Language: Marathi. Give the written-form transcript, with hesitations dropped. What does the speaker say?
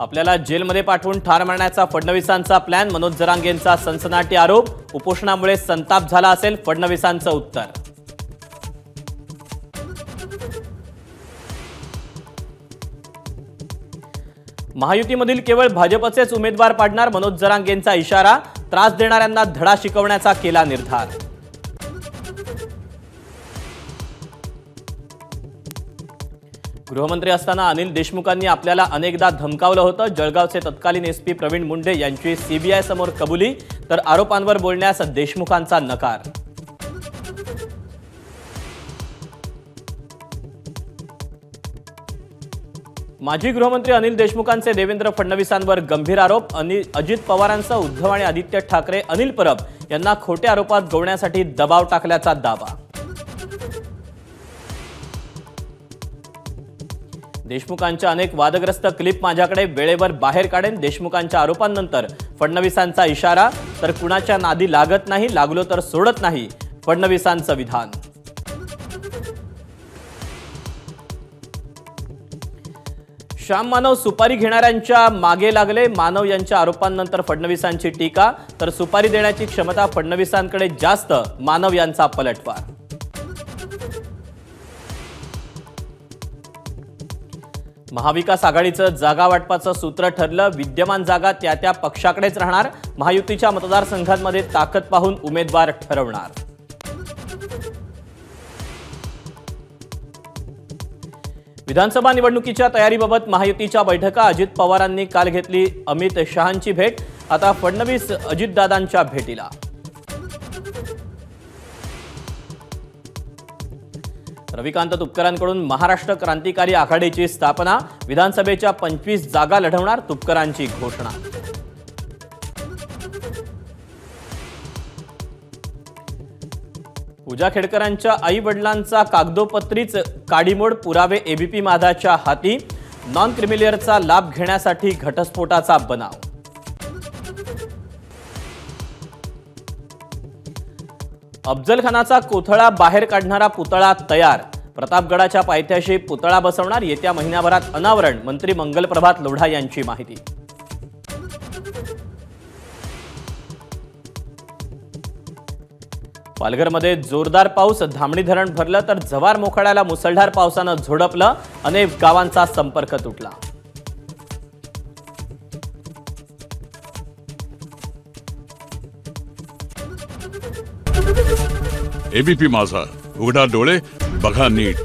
आपल्याला जेलमध्ये पाठवून ठार मारण्याचा फडणवीसांचा प्लॅन, मनोज जरांगेंचा सनसनाटी आरोप. उपोषणामुळे संताप झाला असेल, फडणवीसांचं उत्तर. महायुतीमधील केवळ भाजपचेच उमेदवार पाडणार, मनोज जरांगेंचा इशारा. त्रास देणाऱ्यांना धडा शिकवण्याचा केला निर्धार. गृहमंत्री असताना अनिल देशमुखांनी आपल्याला अनेकदा धमकावलं होतं. जळगावचे तत्कालीन एसपी प्रवीण मुंडे यांची सीबीआय समोर कबुली, तर आरोपांवर बोलण्यास देशमुखांचा नकार. माजी गृहमंत्री अनिल देशमुखांचे देवेंद्र फडणवीसांवर गंभीर आरोप. अजित पवारांसह उद्धव आणि आदित्य ठाकरे, अनिल परब यांना खोट्या आरोपात गोवण्यासाठी दबाव टाकल्याचा दावा. देशमुखांच्या अनेक वादग्रस्त क्लिप माझ्याकडे, वेळेवर बाहेर काढेन. देशमुखांच्या आरोपांनंतर फडणवीसांचा इशारा. तर कुणाच्या नादी लागत नाही, लागलो तर सोडत नाही, फडणवीसांचं विधान. श्याम मानव सुपारी घेणाऱ्यांच्या मागे लागले. मानव यांच्या आरोपांनंतर फडणवीसांची टीका. तर सुपारी देण्याची क्षमता फडणवीसांकडे जास्त, मानव यांचा पलटवार. महाविकास आघाडीचं जागा वाटपाचं सूत्र ठरलं. विद्यमान जागा त्या पक्षाकडेच राहणार. महायुतीच्या मतदारसंघांमध्ये ताकद पाहून उमेदवार ठरवणार. विधानसभा निवडणुकीच्या तयारीबाबत महायुतीच्या बैठका. अजित पवारांनी काल घेतली अमित शहांची भेट. आता फडणवीस अजितदादांच्या भेटीला. रविकांत तुपकरांकडून महाराष्ट्र क्रांतिकारी आघाडीची स्थापना. विधानसभेच्या 25 जागा लढवणार, तुपकरांची घोषणा. पूजा खेडकरांच्या आई वडिलांचा कागदोपत्रीच काडीमोड, पुरावे एबीपी माझाच्या हाती. नॉन क्रिमिलियरचा लाभ घेण्यासाठी घटस्फोटाचा बनाव. अफजल खानाचा कोथळा बाहेर काढणारा पुतळा तयार. प्रतापगडाच्या पायथ्याशी पुतळा बसवणार. येत्या महिन्याभरात अनावरण. मंत्री मंगलप्रभात लोढा यांची माहिती. पालघरमध्ये जोरदार पाऊस. धामणी धरण भरलं तर जव्हार मोखाड्याला मुसळधार पावसानं झोडपलं. अनेक गावांचा संपर्क तुटला. एबीपी माझा, उघडा डोळे बघा नीट.